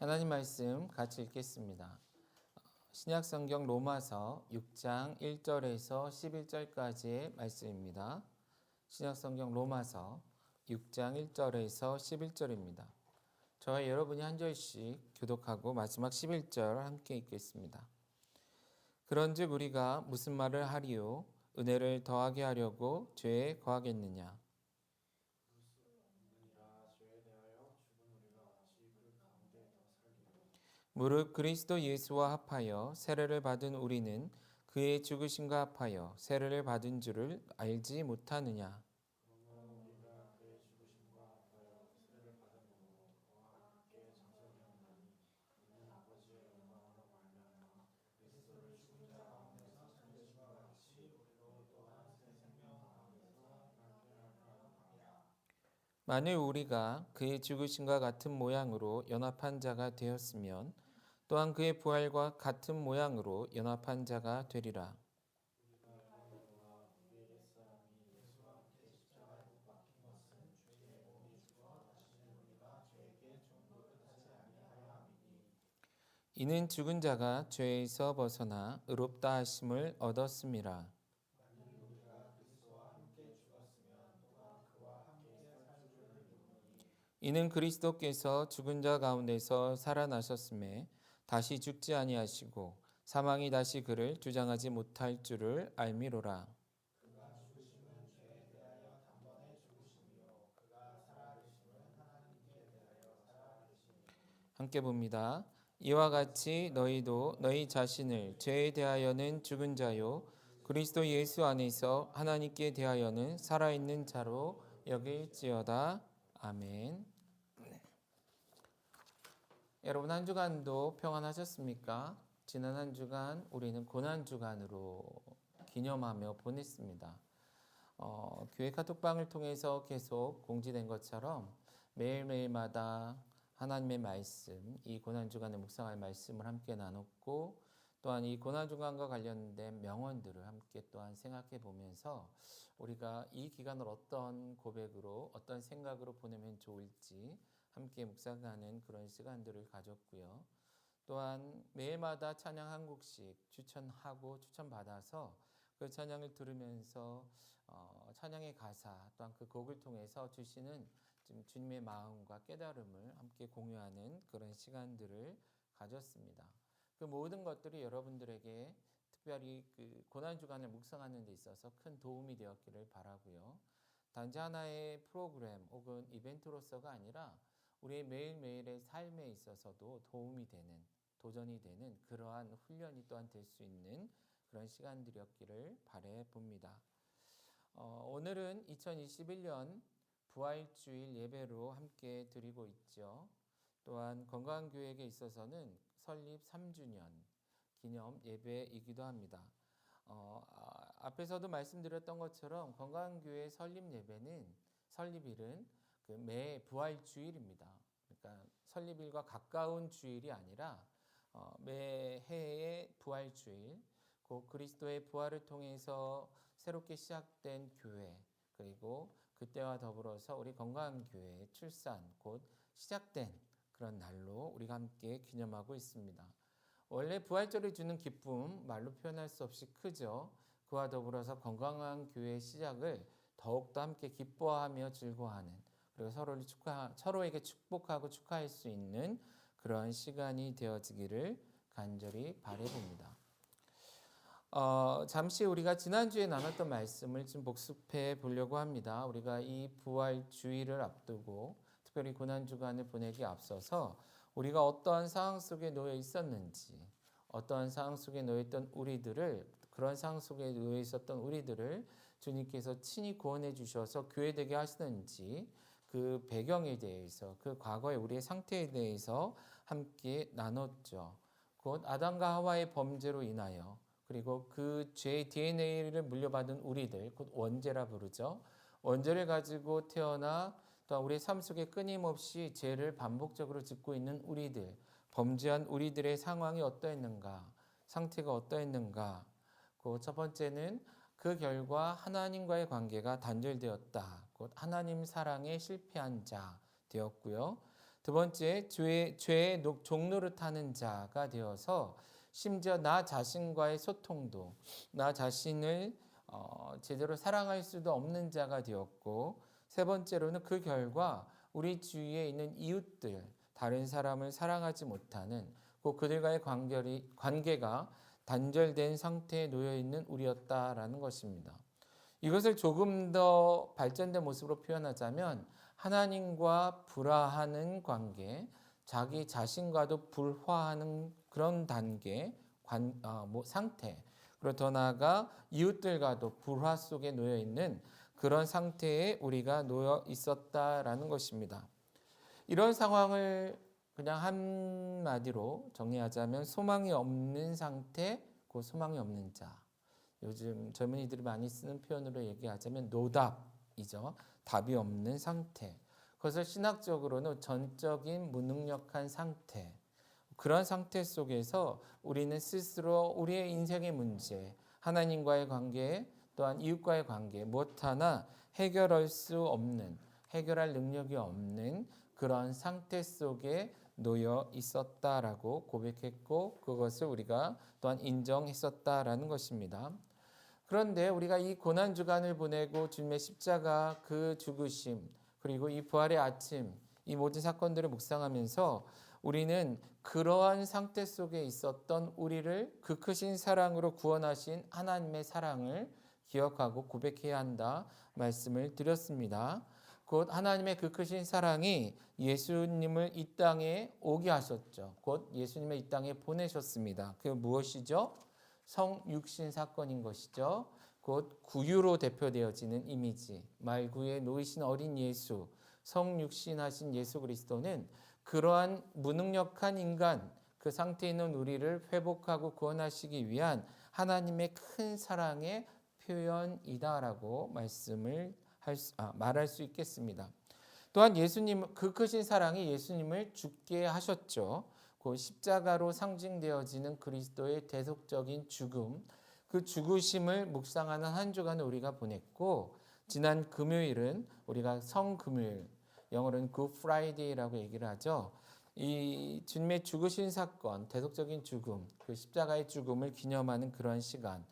하나님 말씀 같이 읽겠습니다. 신약성경 로마서 6장 1절에서 11절까지의 말씀입니다. 신약성경 로마서 6장 1절에서 11절입니다. 저와 여러분이 한 절씩 교독하고 마지막 11절 함께 읽겠습니다. 그런즉 우리가 무슨 말을 하리요? 은혜를 더하게 하려고 죄에 거하겠느냐? 무릇 그리스도 예수와 합하여 세례를 받은 우리는 그의 죽으심과 합하여 세례를 받은 줄을 알지 못하느냐? 만일 우리가 그의 죽으심과 같은 모양으로 연합한 자가 되었으면 또한 그의 부활과 같은 모양으로 연합한 자가 되리라. 이는 죽은 자가 죄에서 벗어나 의롭다 하심을 얻었음이라. 이는 그리스도께서 죽은 자 가운데서 살아나셨음에 다시 죽지 아니하시고 사망이 다시 그를 주장하지 못할 줄을 알미로라. 함께 봅니다. 이와 같이 너희도 너희 자신을 죄에 대하여는 죽은 자요 그리스도 예수 안에서 하나님께 대하여는 살아있는 자로 여길지어다. 아멘. 여러분 한 주간도 평안하셨습니까? 지난 한 주간 우리는 고난 주간으로 기념하며 보냈습니다. 교회 카톡방을 통해서 계속 공지된 것처럼 매일매일마다 하나님의 말씀, 이 고난주간의 묵상할 말씀을 함께 나눴고 또한 이 고난주간과 관련된 명언들을 함께 또한 생각해 보면서 우리가 이 기간을 어떤 고백으로 어떤 생각으로 보내면 좋을지 함께 묵상하는 그런 시간들을 가졌고요. 또한 매일마다 찬양 한 곡씩 추천하고 추천받아서 그 찬양을 들으면서 찬양의 가사 또한 그 곡을 통해서 주시는 지금 주님의 마음과 깨달음을 함께 공유하는 그런 시간들을 가졌습니다. 그 모든 것들이 여러분들에게 특별히 그 고난주간을 묵상하는 데 있어서 큰 도움이 되었기를 바라고요. 단지 하나의 프로그램 혹은 이벤트로서가 아니라 우리의 매일매일의 삶에 있어서도 도움이 되는 도전이 되는 그러한 훈련이 또한 될 수 있는 그런 시간들이었기를 바라 봅니다. 오늘은 2021년 부활주일 예배로 함께 드리고 있죠. 또한 건강교회에 있어서는 설립 3주년 기념 예배이기도 합니다. 앞에서도 말씀드렸던 것처럼 건강교회 설립 예배는 설립일은 그 매 부활주일입니다. 그러니까 설립일과 가까운 주일이 아니라 매 해의 부활주일, 곧 그리스도의 부활을 통해서 새롭게 시작된 교회, 그리고 그때와 더불어서 우리 건강교회의 출산, 곧 시작된 그런 날로 우리가 함께 기념하고 있습니다. 원래 부활절이 주는 기쁨 말로 표현할 수 없이 크죠. 그와 더불어서 건강한 교회의 시작을 더욱더 함께 기뻐하며 즐거워하는, 그리고 서로에게 축복하고 축하할 수 있는 그런 시간이 되어지기를 간절히 바라봅니다. 잠시 우리가 지난주에 나눴던 말씀을 좀 복습해 보려고 합니다. 우리가 이 부활 주일을 앞두고 특별히 고난주간을 보내기 앞서서 우리가 어떠한 상황 속에 놓여 있었는지, 어떠한 상황 속에 놓여 있던 우리들을, 그런 상황 속에 놓여 있었던 우리들을 주님께서 친히 구원해 주셔서 교회되게 하시는지 그 배경에 대해서, 그 과거의 우리의 상태에 대해서 함께 나눴죠. 곧 아담과 하와의 범죄로 인하여, 그리고 그 죄의 DNA를 물려받은 우리들, 곧 원죄라 부르죠. 원죄를 가지고 태어나 또 우리의 삶 속에 끊임없이 죄를 반복적으로 짓고 있는 우리들, 범죄한 우리들의 상황이 어떠했는가, 상태가 어떠했는가. 그 첫 번째는 그 결과 하나님과의 관계가 단절되었다. 곧 하나님 사랑에 실패한 자 되었고요. 두 번째, 죄의 종로를 타는 자가 되어서 심지어 나 자신과의 소통도, 나 자신을 제대로 사랑할 수도 없는 자가 되었고, 세 번째로는 그 결과 우리 주위에 있는 이웃들, 다른 사람을 사랑하지 못하는 그들과의 관계가 단절된 상태에 놓여 있는 우리였다라는 것입니다. 이것을 조금 더 발전된 모습으로 표현하자면 하나님과 불화하는 관계, 자기 자신과도 불화하는 그런 단계, 상태, 그리고 더 나아가 이웃들과도 불화 속에 놓여 있는 그런 상태에 우리가 놓여 있었다라는 것입니다. 이런 상황을 그냥 한마디로 정리하자면 소망이 없는 상태, 그 소망이 없는 자. 요즘 젊은이들이 많이 쓰는 표현으로 얘기하자면 노답이죠. 답이 없는 상태. 그것을 신학적으로는 전적인 무능력한 상태. 그런 상태 속에서 우리는 스스로 우리의 인생의 문제, 하나님과의 관계, 또한 이웃과의 관계 무엇 하나 해결할 수 없는, 해결할 능력이 없는 그런 상태 속에 놓여 있었다라고 고백했고 그것을 우리가 또한 인정했었다라는 것입니다. 그런데 우리가 이 고난 주간을 보내고 주님의 십자가 그 죽으심 그리고 이 부활의 아침 이 모든 사건들을 묵상하면서 우리는 그러한 상태 속에 있었던 우리를 그 크신 사랑으로 구원하신 하나님의 사랑을 기억하고 고백해야 한다 말씀을 드렸습니다. 곧 하나님의 그 크신 사랑이 예수님을 이 땅에 오게 하셨죠. 곧 예수님을 이 땅에 보내셨습니다. 그게 무엇이죠? 성육신 사건인 것이죠. 곧 구유로 대표되어지는 이미지, 말구에 놓이신 어린 예수, 성육신하신 예수 그리스도는 그러한 무능력한 인간, 그 상태에 있는 우리를 회복하고 구원하시기 위한 하나님의 큰 사랑의 표현이다라고 말할 수 있겠습니다. 또한 예수님, 그 크신 사랑이 예수님을 죽게 하셨죠. 그 십자가로 상징되어지는 그리스도의 대속적인 죽음, 그 죽으심을 묵상하는 한 주간을 우리가 보냈고 지난 금요일은 우리가 성금요일, 영어로는 Good Friday라고 얘기를 하죠. 이 주님의 죽으신 사건, 대속적인 죽음, 그 십자가의 죽음을 기념하는 그런 시간,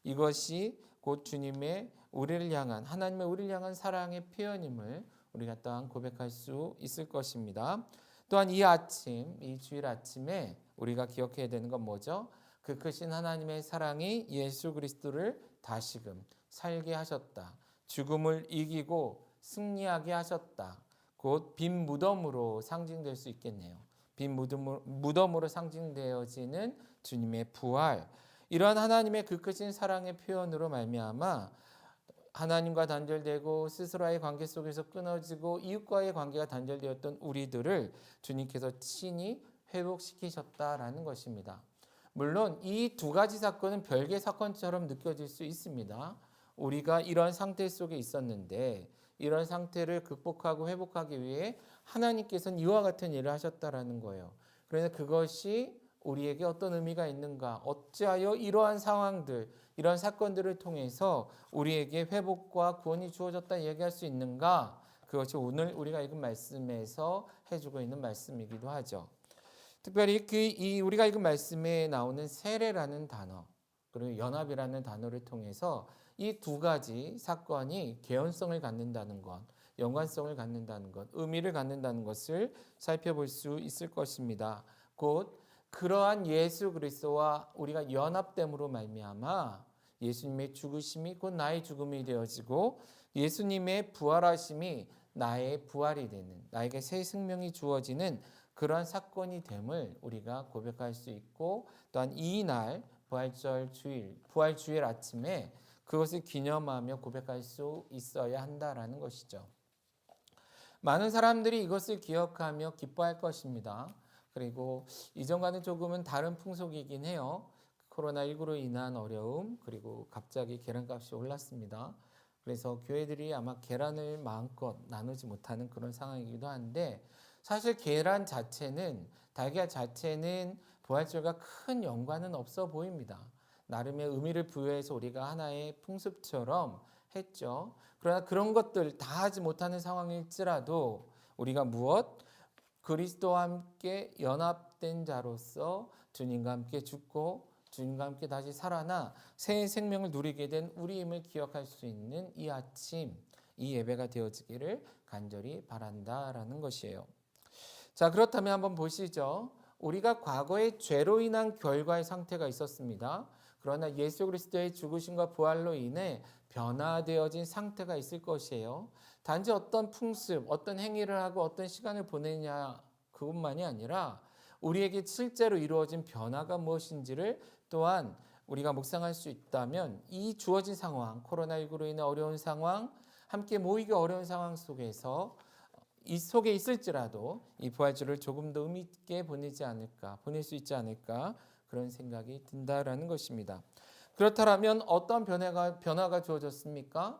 이것이 곧 주님의 우리를 향한 하나님의 우리를 향한 사랑의 표현임을 우리가 또한 고백할 수 있을 것입니다. 또한 이 아침, 이 주일 아침에 우리가 기억해야 되는 건 뭐죠? 그 크신 하나님의 사랑이 예수 그리스도를 다시금 살게 하셨다. 죽음을 이기고 승리하게 하셨다. 곧 빈 무덤으로 상징될 수 있겠네요. 빈 무덤으로 상징되어지는 주님의 부활. 이러한 하나님의 그 크신 사랑의 표현으로 말미암아 하나님과 단절되고 스스로와의 관계 속에서 끊어지고 이웃과의 관계가 단절되었던 우리들을 주님께서 친히 회복시키셨다라는 것입니다. 물론 이 두 가지 사건은 별개 사건처럼 느껴질 수 있습니다. 우리가 이런 상태 속에 있었는데 이런 상태를 극복하고 회복하기 위해 하나님께서는 이와 같은 일을 하셨다라는 거예요. 그래서 그것이 우리에게 어떤 의미가 있는가? 어찌하여 이러한 상황들, 이런 사건들을 통해서 우리에게 회복과 구원이 주어졌다 얘기할 수 있는가? 그것이 오늘 우리가 읽은 말씀에서 해주고 있는 말씀이기도 하죠. 특별히 우리가 읽은 말씀에 나오는 세례라는 단어, 그리고 연합이라는 단어를 통해서 이 두 가지 사건이 개연성을 갖는다는 것, 연관성을 갖는다는 것, 의미를 갖는다는 것을 살펴볼 수 있을 것입니다. 곧 그러한 예수 그리스도와 우리가 연합됨으로 말미암아 예수님의 죽으심이 곧 나의 죽음이 되어지고 예수님의 부활하심이 나의 부활이 되는, 나에게 새 생명이 주어지는 그러한 사건이 됨을 우리가 고백할 수 있고 또한 이날 부활 주일 아침에 그것을 기념하며 고백할 수 있어야 한다라는 것이죠. 많은 사람들이 이것을 기억하며 기뻐할 것입니다. 그리고 이전과는 조금은 다른 풍속이긴 해요. 코로나19로 인한 어려움, 그리고 갑자기 계란값이 올랐습니다. 그래서 교회들이 아마 계란을 마음껏 나누지 못하는 그런 상황이기도 한데 사실 계란 자체는, 달걀 자체는 부활절과 큰 연관은 없어 보입니다. 나름의 의미를 부여해서 우리가 하나의 풍습처럼 했죠. 그러나 그런 것들 다 하지 못하는 상황일지라도 우리가 무엇? 그리스도와 함께 연합된 자로서 주님과 함께 죽고 주님과 함께 다시 살아나 새 생명을 누리게 된 우리임을 기억할 수 있는 이 아침, 이 예배가 되어지기를 간절히 바란다라는 것이에요. 자, 그렇다면 한번 보시죠. 우리가 과거에 죄로 인한 결과의 상태가 있었습니다. 그러나 예수 그리스도의 죽으심과 부활로 인해 변화되어진 상태가 있을 것이에요. 단지 어떤 풍습, 어떤 행위를 하고 어떤 시간을 보내냐 그것만이 아니라 우리에게 실제로 이루어진 변화가 무엇인지를 또한 우리가 묵상할 수 있다면 이 주어진 상황, 코로나19로 인해 어려운 상황, 함께 모이기 어려운 상황 속에서 이 속에 있을지라도 이 부활주를 조금 더 의미 있게 보낼 수 있지 않을까 그런 생각이 든다라는 것입니다. 그렇다면 어떤 변화가 주어졌습니까?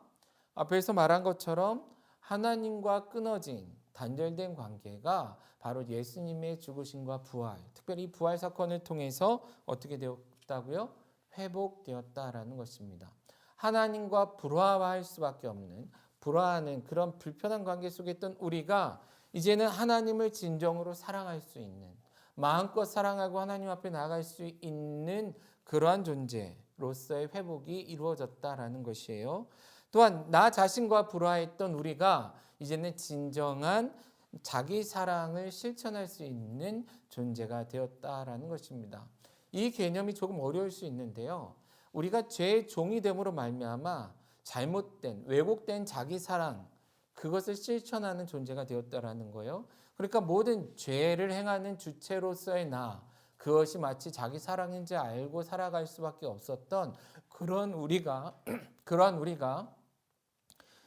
앞에서 말한 것처럼 하나님과 끊어진 단절된 관계가 바로 예수님의 죽으심과 부활, 특별히 부활 사건을 통해서 어떻게 되었다고요? 회복되었다라는 것입니다. 하나님과 불화할 수밖에 없는 불화하는 그런 불편한 관계 속에 있던 우리가 이제는 하나님을 진정으로 사랑할 수 있는 마음껏 사랑하고 하나님 앞에 나아갈 수 있는 그러한 존재로서의 회복이 이루어졌다라는 것이에요. 또한 나 자신과 불화했던 우리가 이제는 진정한 자기 사랑을 실천할 수 있는 존재가 되었다라는 것입니다. 이 개념이 조금 어려울 수 있는데요. 우리가 죄의 종이 됨으로 말미암아 잘못된 왜곡된 자기 사랑 그것을 실천하는 존재가 되었다라는 거예요. 그러니까 모든 죄를 행하는 주체로서의 나 그것이 마치 자기 사랑인지 알고 살아갈 수밖에 없었던 그런 우리가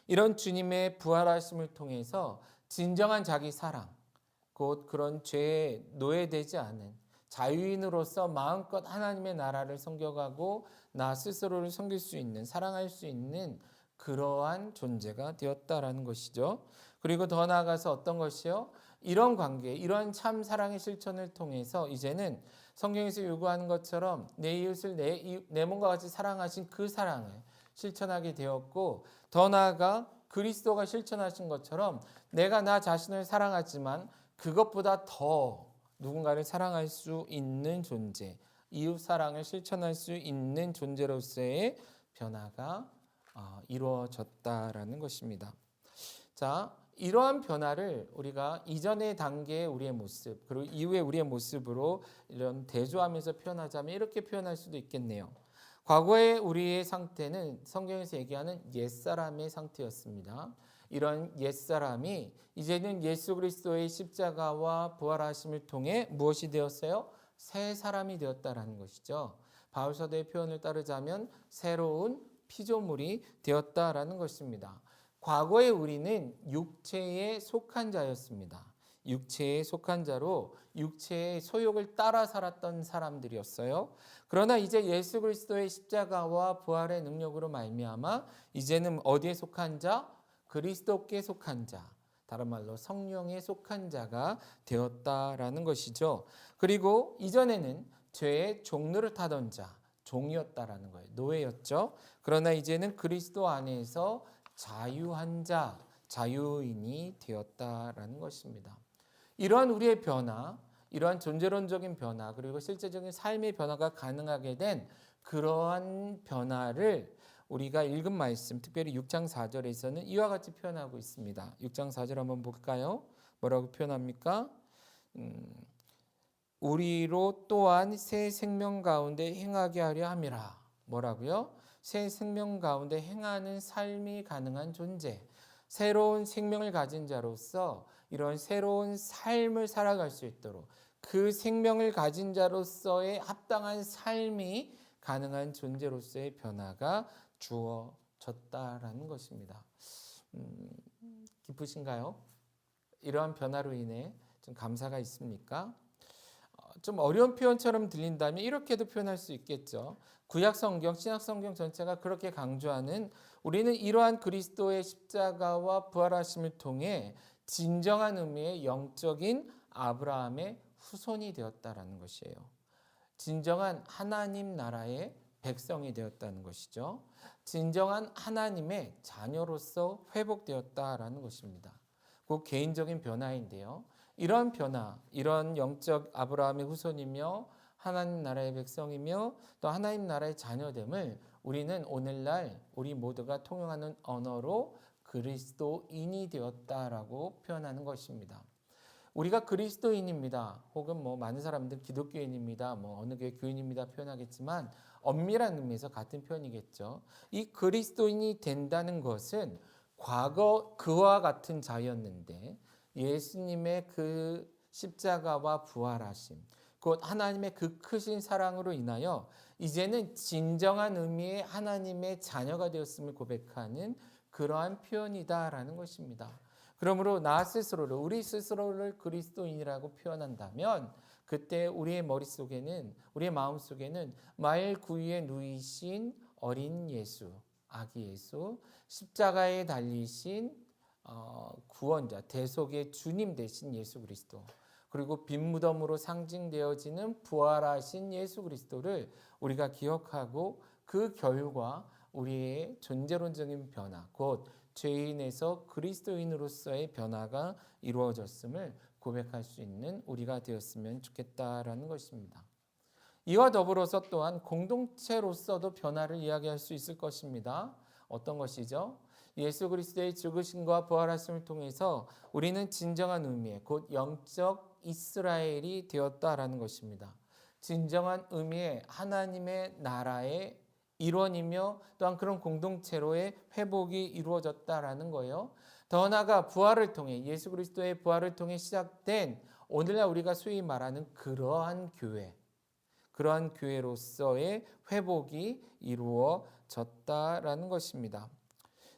이런 주님의 부활하심을 통해서 진정한 자기 사랑 곧 그런 죄에 노예되지 않은 자유인으로서 마음껏 하나님의 나라를 섬겨가고 나 스스로를 섬길 수 있는 사랑할 수 있는 그러한 존재가 되었다라는 것이죠. 그리고 더 나아가서 어떤 것이요? 이런 관계, 이러한 참 사랑의 실천을 통해서 이제는 성경에서 요구하는 것처럼 내 이웃을 내 몸과 같이 사랑하신 그 사랑을 실천하게 되었고 더 나아가 그리스도가 실천하신 것처럼 내가 나 자신을 사랑하지만 그것보다 더 누군가를 사랑할 수 있는 존재, 이웃 사랑을 실천할 수 있는 존재로서의 변화가 이루어졌다라는 것입니다. 자, 이러한 변화를 우리가 이전의 단계의 우리의 모습 그리고 이후의 우리의 모습으로 이런 대조하면서 표현하자면 이렇게 표현할 수도 있겠네요. 과거의 우리의 상태는 성경에서 얘기하는 옛사람의 상태였습니다. 이런 옛사람이 이제는 예수 그리스도의 십자가와 부활하심을 통해 무엇이 되었어요? 새 사람이 되었다라는 것이죠. 바울 사도의 표현을 따르자면 새로운 피조물이 되었다라는 것입니다. 과거의 우리는 육체에 속한 자였습니다. 육체에 속한 자로 육체의 소욕을 따라 살았던 사람들이었어요. 그러나 이제 예수 그리스도의 십자가와 부활의 능력으로 말미암아 이제는 어디에 속한 자? 그리스도께 속한 자. 다른 말로 성령에 속한 자가 되었다라는 것이죠. 그리고 이전에는 죄의 종노릇 하던 자, 종이었다라는 거예요. 노예였죠. 그러나 이제는 그리스도 안에서 자유한 자, 자유인이 되었다라는 것입니다. 이러한 우리의 변화, 이러한 존재론적인 변화, 그리고 실제적인 삶의 변화가 가능하게 된 그러한 변화를 우리가 읽은 말씀, 특별히 6장 4절에서는 이와 같이 표현하고 있습니다. 6장 4절 한번 볼까요? 뭐라고 표현합니까? 우리로 또한 새 생명 가운데 행하게 하려 함이라. 뭐라고요? 새 생명 가운데 행하는 삶이 가능한 존재. 새로운 생명을 가진 자로서 이런 새로운 삶을 살아갈 수 있도록 그 생명을 가진 자로서의 합당한 삶이 가능한 존재로서의 변화가 주어졌다라는 것입니다. 기쁘신가요? 이러한 변화로 인해 좀 감사가 있습니까? 좀 어려운 표현처럼 들린다면 이렇게도 표현할 수 있겠죠. 구약 성경, 신약 성경 전체가 그렇게 강조하는 우리는 이러한 그리스도의 십자가와 부활하심을 통해 진정한 의미의 영적인 아브라함의 후손이 되었다라는 것이에요. 진정한 하나님 나라의 백성이 되었다는 것이죠. 진정한 하나님의 자녀로서 회복되었다라는 것입니다. 그 개인적인 변화인데요. 이런 변화, 이런 영적 아브라함의 후손이며 하나님 나라의 백성이며 또 하나님 나라의 자녀됨을 우리는 오늘날 우리 모두가 통용하는 언어로 그리스도인이 되었다라고 표현하는 것입니다. 우리가 그리스도인입니다. 혹은 많은 사람들 기독교인입니다. 어느 교회 교인입니다. 표현하겠지만 엄밀한 의미에서 같은 표현이겠죠. 이 그리스도인이 된다는 것은 과거 그와 같은 자였는데 예수님의 그 십자가와 부활하심, 곧 하나님의 그 크신 사랑으로 인하여 이제는 진정한 의미의 하나님의 자녀가 되었음을 고백하는 그러한 표현이다라는 것입니다. 그러므로 나 스스로를, 우리 스스로를 그리스도인이라고 표현한다면 그때 우리의 머릿속에는, 우리의 마음속에는 말 구유에 누이신 어린 예수, 아기 예수, 십자가에 달리신 구원자, 대속의 주님 되신 예수 그리스도, 그리고 빈 무덤으로 상징되어지는 부활하신 예수 그리스도를 우리가 기억하고 그 결과 우리의 존재론적인 변화, 곧 죄인에서 그리스도인으로서의 변화가 이루어졌음을 고백할 수 있는 우리가 되었으면 좋겠다라는 것입니다. 이와 더불어서 또한 공동체로서도 변화를 이야기할 수 있을 것입니다. 어떤 것이죠? 예수 그리스도의 죽으심과 부활하심을 통해서 우리는 진정한 의미의 곧 영적 이스라엘이 되었다라는 것입니다. 진정한 의미의 하나님의 나라의 일원이며 또한 그런 공동체로의 회복이 이루어졌다라는 거예요. 더 나아가 부활을 통해, 예수 그리스도의 부활을 통해 시작된 오늘날 우리가 소위 말하는 그러한 교회, 그러한 교회로서의 회복이 이루어졌다라는 것입니다.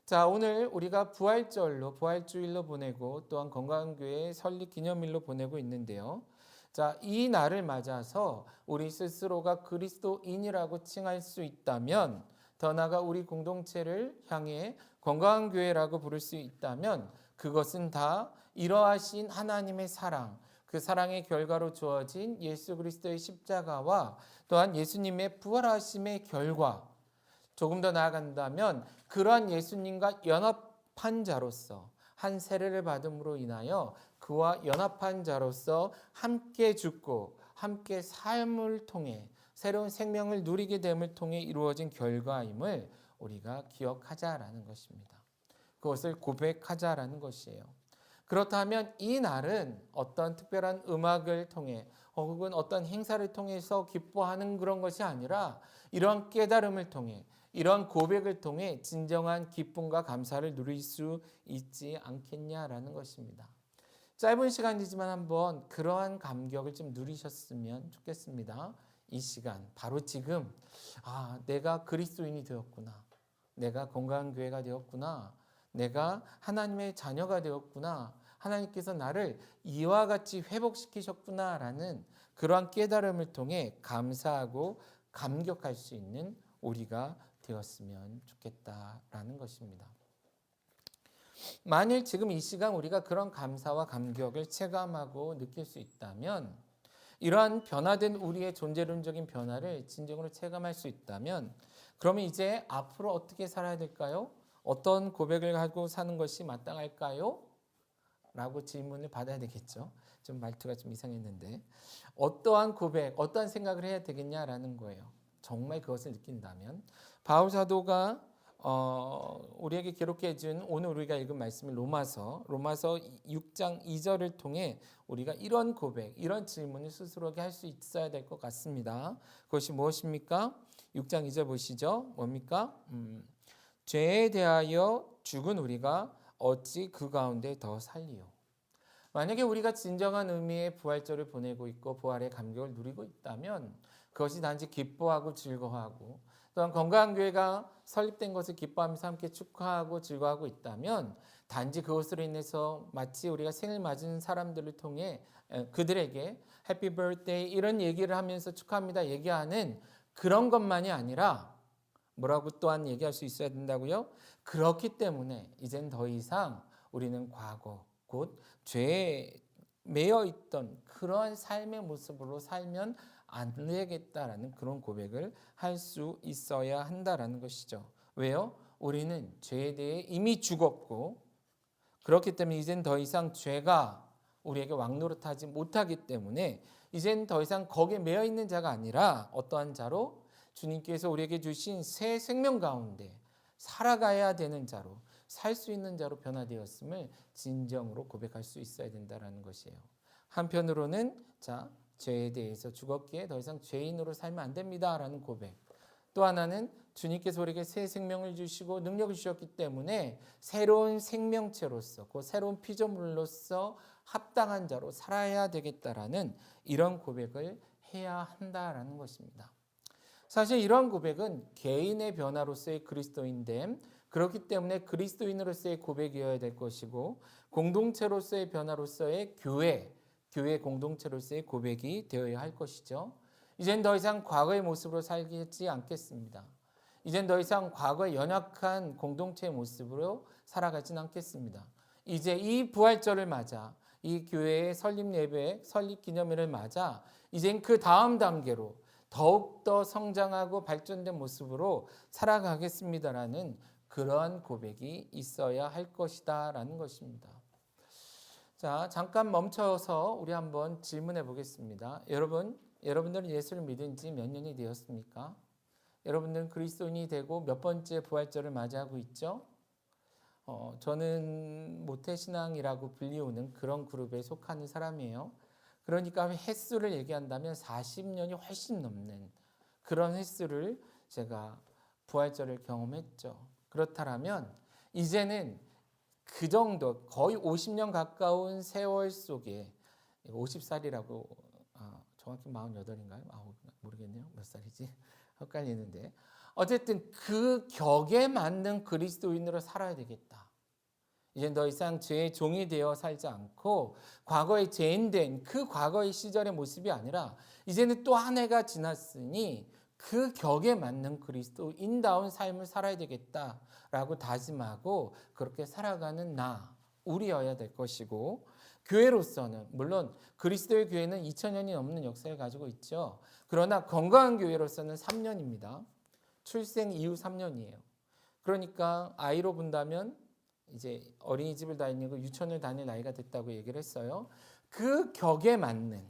자, 오늘 우리가 부활주일로 보내고 또한 건강교회 설립 기념일로 보내고 있는데요. 자, 이 날을 맞아서 우리 스스로가 그리스도인이라고 칭할 수 있다면, 더 나아가 우리 공동체를 향해 건강한 교회라고 부를 수 있다면 그것은 다 이러하신 하나님의 사랑, 그 사랑의 결과로 주어진 예수 그리스도의 십자가와 또한 예수님의 부활하심의 결과, 조금 더 나아간다면 그러한 예수님과 연합한 자로서 한 세례를 받음으로 인하여 그와 연합한 자로서 함께 죽고 함께 삶을 통해 새로운 생명을 누리게 됨을 통해 이루어진 결과임을 우리가 기억하자라는 것입니다. 그것을 고백하자라는 것이에요. 그렇다면 이 날은 어떤 특별한 음악을 통해 혹은 어떤 행사를 통해서 기뻐하는 그런 것이 아니라 이러한 깨달음을 통해, 이러한 고백을 통해 진정한 기쁨과 감사를 누릴 수 있지 않겠냐라는 것입니다. 짧은 시간이지만 한번 그러한 감격을 좀 누리셨으면 좋겠습니다. 이 시간, 바로 지금, 내가 그리스도인이 되었구나. 내가 건강한 교회가 되었구나. 내가 하나님의 자녀가 되었구나. 하나님께서 나를 이와 같이 회복시키셨구나라는 그러한 깨달음을 통해 감사하고 감격할 수 있는 우리가 되었으면 좋겠다라는 것입니다. 만일 지금 이 시간 우리가 그런 감사와 감격을 체감하고 느낄 수 있다면, 이러한 변화된 우리의 존재론적인 변화를 진정으로 체감할 수 있다면, 그러면 이제 앞으로 어떻게 살아야 될까요? 어떤 고백을 하고 사는 것이 마땅할까요? 라고 질문을 받아야 되겠죠. 좀 말투가 좀 이상했는데, 어떠한 고백, 어떠한 생각을 해야 되겠냐라는 거예요. 정말 그것을 느낀다면 바울 사도가 우리에게 기록해 준 오늘 우리가 읽은 말씀은 로마서 6장 2절을 통해 우리가 이런 고백, 이런 질문을 스스로에게 할 수 있어야 될 것 같습니다. 그것이 무엇입니까? 6장 2절 보시죠. 뭡니까? 죄에 대하여 죽은 우리가 어찌 그 가운데 더 살리요? 만약에 우리가 진정한 의미의 부활절을 보내고 있고 부활의 감격을 누리고 있다면 그것이 단지 기뻐하고 즐거워하고 또한 건강한 교회가 설립된 것을 기뻐하면서 함께 축하하고 즐거워하고 있다면 단지 그것으로 인해서 마치 우리가 생일 맞은 사람들을 통해 그들에게 해피 버스데이 이런 얘기를 하면서 축하합니다 얘기하는 그런 것만이 아니라 뭐라고 또한 얘기할 수 있어야 된다고요? 그렇기 때문에 이젠 더 이상 우리는 과거 곧 죄에 매여 있던 그러한 삶의 모습으로 살면 안 되겠다라는 그런 고백을 할 수 있어야 한다라는 것이죠. 왜요? 우리는 죄에 대해 이미 죽었고 그렇기 때문에 이젠 더 이상 죄가 우리에게 왕노릇하지 못하기 때문에 이젠 더 이상 거기에 매여 있는 자가 아니라 어떠한 자로 주님께서 우리에게 주신 새 생명 가운데 살아가야 되는 자로, 살 수 있는 자로 변화되었음을 진정으로 고백할 수 있어야 된다는 것이에요. 한편으로는 죄에 대해서 죽었기에 더 이상 죄인으로 살면 안 됩니다라는 고백. 또 하나는 주님께서 우리에게 새 생명을 주시고 능력을 주셨기 때문에 새로운 생명체로서, 그 새로운 피조물로서 합당한 자로 살아야 되겠다라는 이런 고백을 해야 한다라는 것입니다. 사실 이런 고백은 개인의 변화로서의 그리스도인됨, 그렇기 때문에 그리스도인으로서의 고백이어야 될 것이고, 공동체로서의 변화로서의 교회 공동체로서의 고백이 되어야 할 것이죠. 이젠 더 이상 과거의 모습으로 살지 않겠습니다. 이젠 더 이상 과거의 연약한 공동체의 모습으로 살아가진 않겠습니다. 이제 이 부활절을 맞아, 이 교회의 설립 예배, 설립 기념일을 맞아 이젠 그 다음 단계로 더욱더 성장하고 발전된 모습으로 살아가겠습니다라는 그러한 고백이 있어야 할 것이다 라는 것입니다. 자, 잠깐 멈춰서 우리 한번 질문해 보겠습니다. 여러분들은 예수를 믿은 지 몇 년이 되었습니까? 여러분들은 그리스도인이 되고 몇 번째 부활절을 맞이하고 있죠? 저는 모태신앙이라고 불리우는 그런 그룹에 속하는 사람이에요. 그러니까 횟수를 얘기한다면 40년이 훨씬 넘는 그런 횟수를 제가 부활절을 경험했죠. 그렇다면 이제는 그 정도 거의 50년 가까운 세월 속에 50살이라고 정확히 48인가요? 모르겠네요. 몇 살이지? 헷갈리는데 어쨌든 그 격에 맞는 그리스도인으로 살아야 되겠다. 이제 더 이상 죄의 종이 되어 살지 않고 과거의 죄인된 그 과거의 시절의 모습이 아니라 이제는 또 한 해가 지났으니 그 격에 맞는 그리스도인다운 삶을 살아야 되겠다라고 다짐하고 그렇게 살아가는 우리여야 될 것이고, 교회로서는 물론 그리스도의 교회는 2000년이 넘는 역사를 가지고 있죠. 그러나 건강한 교회로서는 3년입니다. 출생 이후 3년이에요. 그러니까 아이로 본다면 이제 어린이집을 다니고 유치원을 다닐 나이가 됐다고 얘기를 했어요. 그 격에 맞는,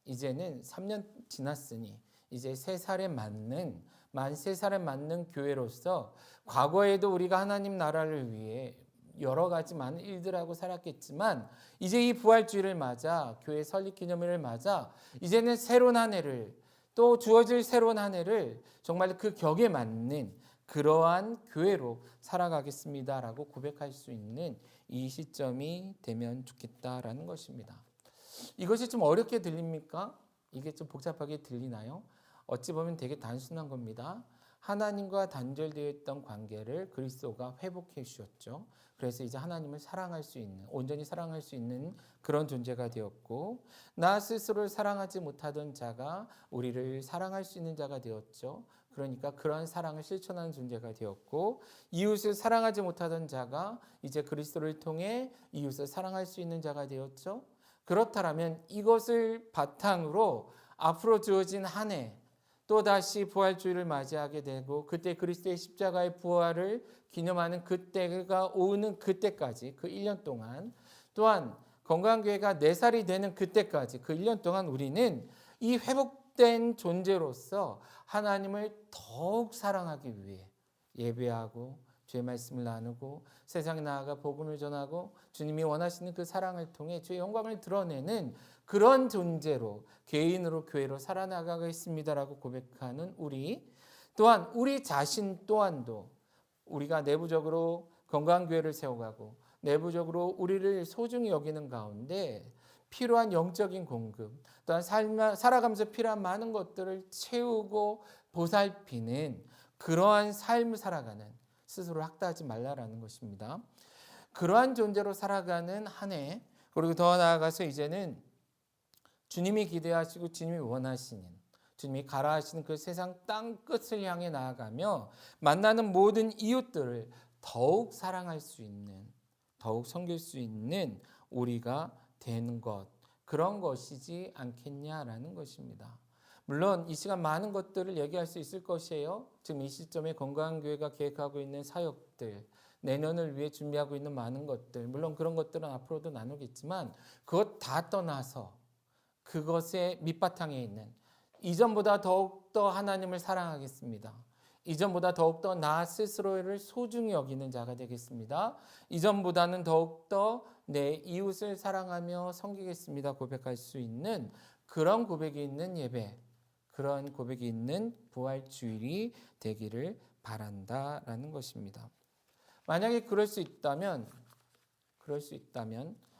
이제는 3년 지났으니 이제 3살에 맞는, 만 3살에 맞는 교회로서 과거에도 우리가 하나님 나라를 위해 여러 가지 많은 일들하고 살았겠지만 이제 이 부활주의를 맞아, 교회 설립 기념일을 맞아 이제는 새로운 한 해를, 또 주어질 새로운 한 해를 정말 그 격에 맞는 그러한 교회로 살아가겠습니다라고 고백할 수 있는 이 시점이 되면 좋겠다라는 것입니다. 이것이 좀 어렵게 들립니까? 이게 좀 복잡하게 들리나요? 어찌 보면 되게 단순한 겁니다. 하나님과 단절되어 있던 관계를 그리스도가 회복해 주셨죠. 그래서 이제 하나님을 사랑할 수 있는, 온전히 사랑할 수 있는 그런 존재가 되었고, 나 스스로를 사랑하지 못하던 자가 우리를 사랑할 수 있는 자가 되었죠. 그러니까 그러한 사랑을 실천하는 존재가 되었고, 이웃을 사랑하지 못하던 자가 이제 그리스도를 통해 이웃을 사랑할 수 있는 자가 되었죠. 그렇다면 이것을 바탕으로 앞으로 주어진 한 해 또다시 부활주의를 맞이하게 되고, 그때 그리스도의 십자가의 부활을 기념하는 그때가 오는 그때까지, 그 1년 동안, 또한 건강교회가 4살이 되는 그때까지 그 1년 동안 우리는 이 회복된 존재로서 하나님을 더욱 사랑하기 위해 예배하고 주의 말씀을 나누고 세상에 나아가 복음을 전하고 주님이 원하시는 그 사랑을 통해 주의 영광을 드러내는 그런 존재로, 개인으로, 교회로 살아나가겠습니다라고 고백하는 우리, 또한 우리 자신 또한도 우리가 내부적으로 건강교회를 세워가고 내부적으로 우리를 소중히 여기는 가운데 필요한 영적인 공급, 또한 살아가면서 필요한 많은 것들을 채우고 보살피는 그러한 삶을 살아가는, 스스로 학대하지 말라라는 것입니다. 그러한 존재로 살아가는 한 해, 그리고 더 나아가서 이제는 주님이 기대하시고 주님이 원하시는, 주님이 가라 하시는 그 세상 땅 끝을 향해 나아가며 만나는 모든 이웃들을 더욱 사랑할 수 있는, 더욱 섬길 수 있는 우리가 되는 것, 그런 것이지 않겠냐라는 것입니다. 물론 이 시간 많은 것들을 얘기할 수 있을 것이에요. 지금 이 시점에 건강교회가 계획하고 있는 사역들, 내년을 위해 준비하고 있는 많은 것들, 물론 그런 것들은 앞으로도 나누겠지만 그것 다 떠나서 그것의 밑바탕에 있는 이전보다 더욱더 하나님을 사랑하겠습니다. 이전보다 더욱더 나 스스로를 소중히 여기는 자가 되겠습니다. 이전보다는 더욱더 내 이웃을 사랑하며 섬기겠습니다. 고백할 수 있는 그런 고백이 있는 예배, 그런 고백이 있는 부활주일이 되기를 바란다라는 것입니다. 만약에 그럴 수 있다면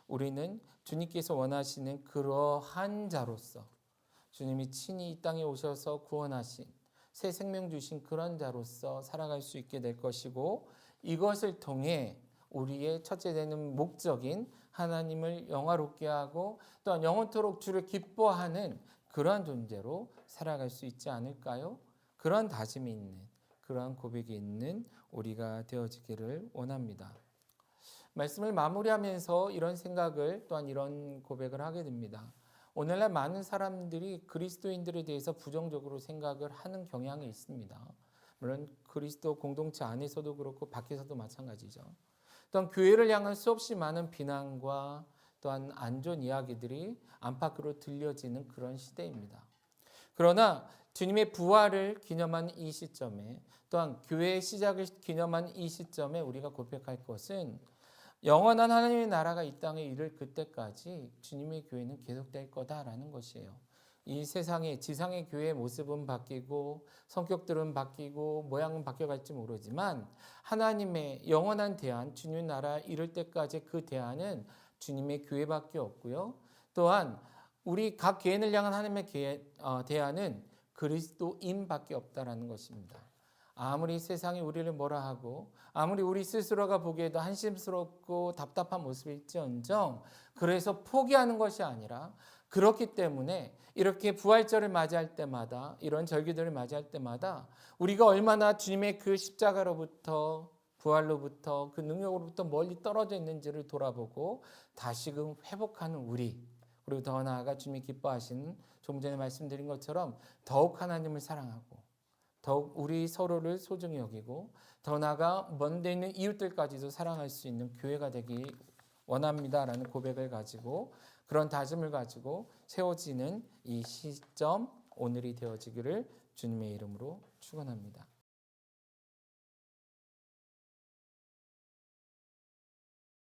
우리는 주님께서 원하시는 그러한 자로서 주님이 친히 이 땅에 오셔서 구원하신 새 생명 주신 그런 자로서 살아갈 수 있게 될 것이고 이것을 통해 우리의 첫째 되는 목적인 하나님을 영화롭게 하고 또한 영원토록 주를 기뻐하는 그러한 존재로 살아갈 수 있지 않을까요? 그런 다짐이 있는 그러한 고백이 있는 우리가 되어지기를 원합니다. 말씀을 마무리하면서 이런 생각을 또한 이런 고백을 하게 됩니다. 오늘날 많은 사람들이 그리스도인들에 대해서 부정적으로 생각을 하는 경향이 있습니다. 물론 그리스도 공동체 안에서도 그렇고 밖에서도 마찬가지죠. 또한 교회를 향한 수없이 많은 비난과 또한 안 좋은 이야기들이 안팎으로 들려지는 그런 시대입니다. 그러나 주님의 부활을 기념한 이 시점에 또한 교회의 시작을 기념한 이 시점에 우리가 고백할 것은 영원한 하나님의 나라가 이 땅에 이를 그때까지 주님의 교회는 계속될 거다라는 것이에요. 이 세상의 지상의 교회의 모습은 바뀌고 성격들은 바뀌고 모양은 바뀌어갈지 모르지만 하나님의 영원한 대안, 주님의 나라 이룰 때까지 그 대안은 주님의 교회밖에 없고요. 또한 우리 각 개인을 향한 하나님의 대안은 그리스도인밖에 없다라는 것입니다. 아무리 세상이 우리를 뭐라 하고 아무리 우리 스스로가 보기에도 한심스럽고 답답한 모습일지언정 그래서 포기하는 것이 아니라 그렇기 때문에 이렇게 부활절을 맞이할 때마다 이런 절기들을 맞이할 때마다 우리가 얼마나 주님의 그 십자가로부터 부활로부터 그 능력으로부터 멀리 떨어져 있는지를 돌아보고 다시금 회복하는 우리 그리고 더 나아가 주님이 기뻐하시는 좀 전에 말씀드린 것처럼 더욱 하나님을 사랑하고 더욱 우리 서로를 소중히 여기고 더 나아가 먼데 있는 이웃들까지도 사랑할 수 있는 교회가 되기 원합니다라는 고백을 가지고 그런 다짐을 가지고 세워지는 이 시점 오늘이 되어지기를 주님의 이름으로 축원합니다.